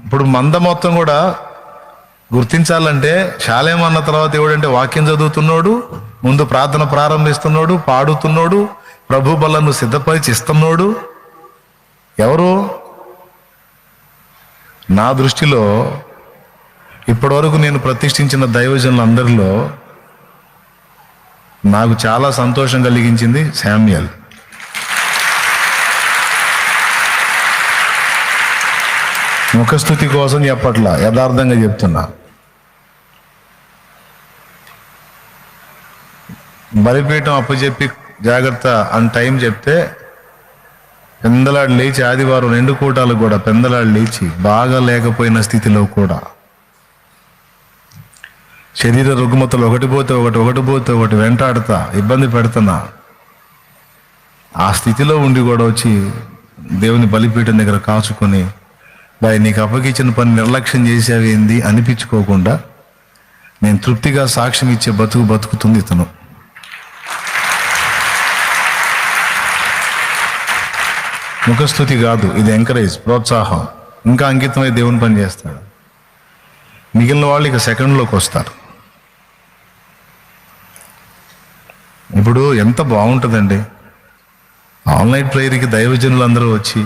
ఇప్పుడు మంద మొత్తం కూడా గుర్తించాలంటే శాలేం అన్న తర్వాత ఎవడంటే వాక్యం చదువుతున్నాడు, ముందు ప్రార్థన ప్రారంభిస్తున్నాడు, పాడుతున్నాడు, ప్రభు బలను సిద్ధపరిచి ఇస్తున్నాడు. ఎవరు? నా దృష్టిలో ఇప్పటివరకు నేను ప్రతిష్ఠించిన దైవజనులందరిలో నాకు చాలా సంతోషం కలిగించింది శామ్యూయల్. ముఖస్థుతి కోసం చెప్పట్లా, యథార్థంగా చెప్తున్నా. బలిపీఠం అప్పచెప్పి జాగ్రత్త అని టైం చెప్తే పెందలాడు లేచి, ఆదివారం 2 కూటాలకు కూడా పెందలాడు లేచి, బాగా లేకపోయిన స్థితిలో కూడా శరీర రుగ్మతలు ఒకటి పోతే ఒకటి వెంటాడుతా ఇబ్బంది పెడుతున్నా ఆ స్థితిలో ఉండి కూడా వచ్చి దేవుని బలిపీఠం దగ్గర కాచుకొని, బాయ్ నీకు అప్పగించిన పని నిర్లక్ష్యం చేసేవేంది అనిపించుకోకుండా నేను తృప్తిగా సాక్ష్యం ఇచ్చే బతుకుతుంది ఇతను. ముఖస్థుతి కాదు, ఇది ఎంకరేజ్, ప్రోత్సాహం. ఇంకా అంకితమై దేవుని పని చేస్తాడు. మిగిలిన వాళ్ళు ఇక సెకండ్లోకి వస్తారు. ఇప్పుడు ఎంత బాగుంటుందండి ఆన్లైన్ ప్రేయర్కి దైవజనులు అందరూ వచ్చి